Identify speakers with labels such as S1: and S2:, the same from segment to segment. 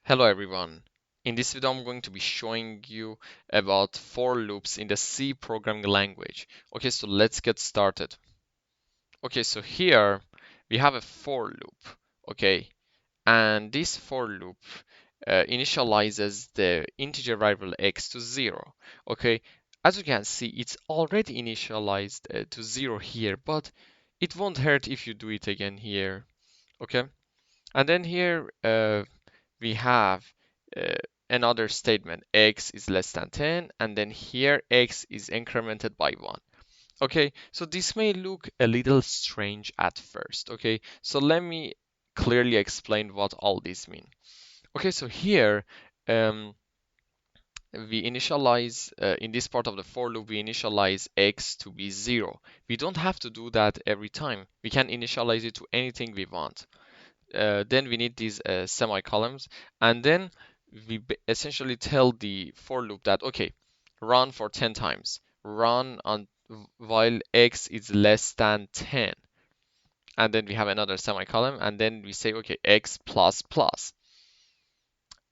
S1: Hello everyone. In this video, I'm going to be showing you about for loops in the C programming language. Okay, so let's get started. Okay, so here we have a for loop. Okay, and this for loop initializes the integer variable x to 0. Okay, as you can see, it's already initialized to 0 here, but it won't hurt if you do it again here. Okay, and then here we have uh, another statement, x is less than 10, and then here x is incremented by 1. Okay, so this may look a little strange at first. Okay, so let me clearly explain what all this mean. Okay, so here um, we initialize, in this part of the for loop, we initialize x to be 0. We don't have to do that every time. We can initialize it to anything we want. Then we need these semicolons, and then we essentially tell the for loop that, okay, run for 10 times, run on while x is less than 10, and then we have another semicolon, and then we say, okay, x plus plus,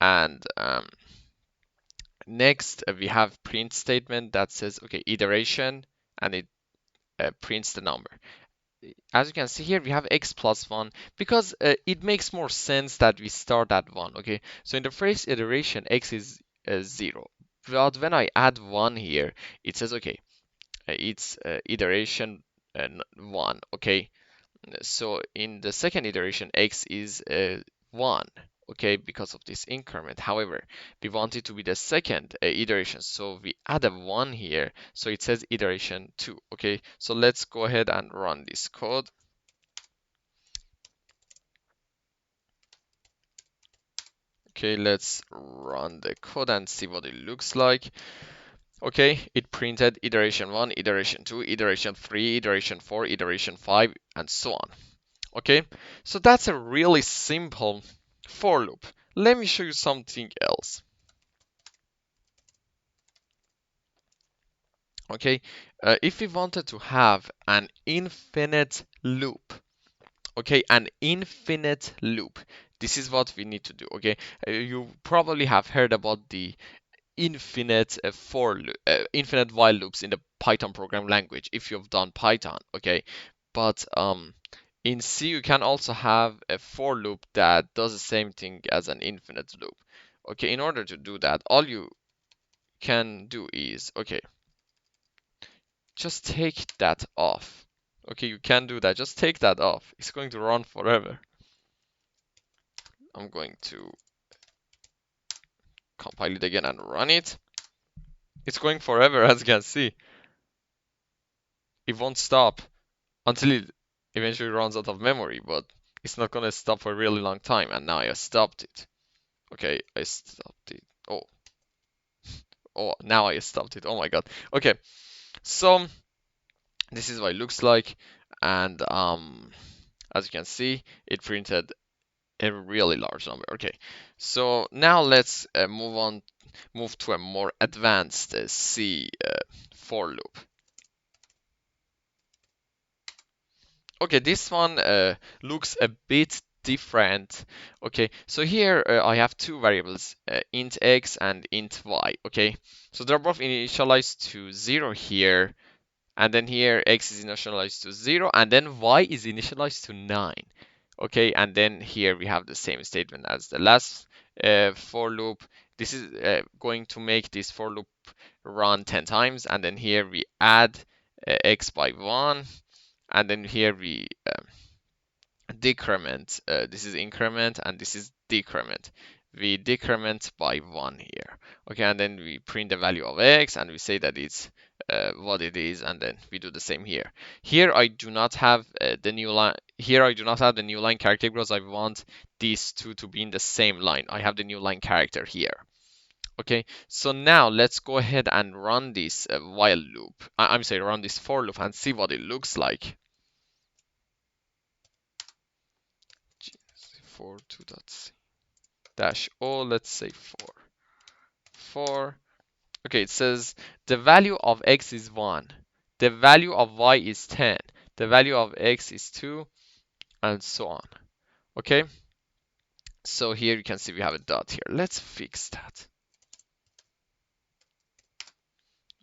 S1: and next we have print statement that says, okay, iteration, and it prints the number. As you can see here, we have x plus 1 because it makes more sense that we start at 1. Okay, so in the first iteration, x is 0. But when I add 1 here, it says, okay, it's iteration 1. Okay, so in the second iteration, x is 1. Okay, because of this increment. However, we want it to be the second iteration, so we add a 1 here. So it says iteration 2. Okay, so let's go ahead and run this code. Okay, let's run the code and see what it looks like. Okay, it printed iteration 1, iteration 2, iteration 3, iteration 4, iteration 5, and so on. Okay, so that's a really simple for loop. Let me show you something else. Okay, if we wanted to have an infinite loop, okay, an infinite loop, this is what we need to do. Okay, you probably have heard about the infinite infinite while loops in the Python program language if you've done Python, okay? But in C you can also have a for loop that does the same thing as an infinite loop. Okay, in order to do that, all you can do is, okay, just take that off. Okay, you can do that. Just take that off. It's going to run forever. I'm going to compile it again and run it. It's going forever, as you can see. It won't stop until it eventually runs out of memory, but it's not gonna stop for a really long time. And now I stopped it. Okay, I stopped it. Oh, now I stopped it. Oh my God. Okay, so this is what it looks like, and as you can see, it printed a really large number. Okay, so now let's move to a more advanced C for loop. Okay, this one looks a bit different. Okay, so here I have two variables, int x and int y. Okay, so they're both initialized to 0 here, and then here x is initialized to 0, and then y is initialized to 9. Okay, and then here we have the same statement as the last for loop. This is going to make this for loop run 10 times, and then here we add x by 1, and then here we decrement. This is increment and this is decrement. We decrement by 1 here. Okay, and then we print the value of x and we say that it's what it is, and then we do the same here. Here I do not have the new line. Here I do not have the new line character because I want these two to be in the same line. I have the new line character here. Okay, so now let's go ahead and run this while loop. I'm sorry, run this for loop and see what it looks like. For 2.c dash o, let's say 4. Okay, it says the value of x is 1, the value of y is 10, the value of x is 2, and so on. Okay, So here you can see we have a dot here. Let's fix that.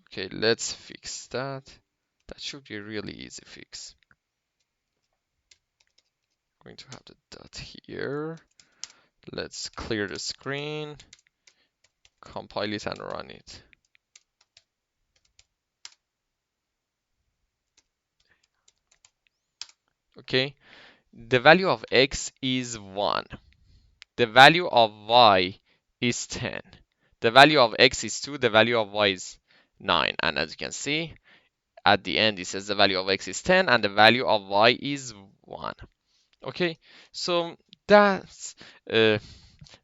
S1: Okay, let's fix that. That should be a really easy fix. I'm going to have the dot here. Let's clear the screen, compile it and run it. Okay, the value of x is 1. The value of y is 10. The value of x is 2. The value of y is 9. And as you can see, at the end, it says the value of x is 10 and the value of y is 1. Okay, so that's the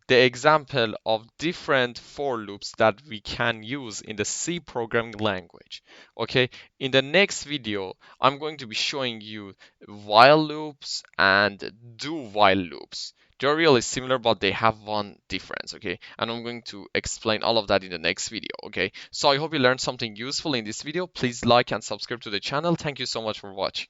S1: example of different for loops that we can use in the C programming language. Okay, in the next video, I'm going to be showing you while loops and do while loops. They're really similar, but they have one difference, okay? And I'm going to explain all of that in the next video, okay? So I hope you learned something useful in this video. Please like and subscribe to the channel. Thank you so much for watching.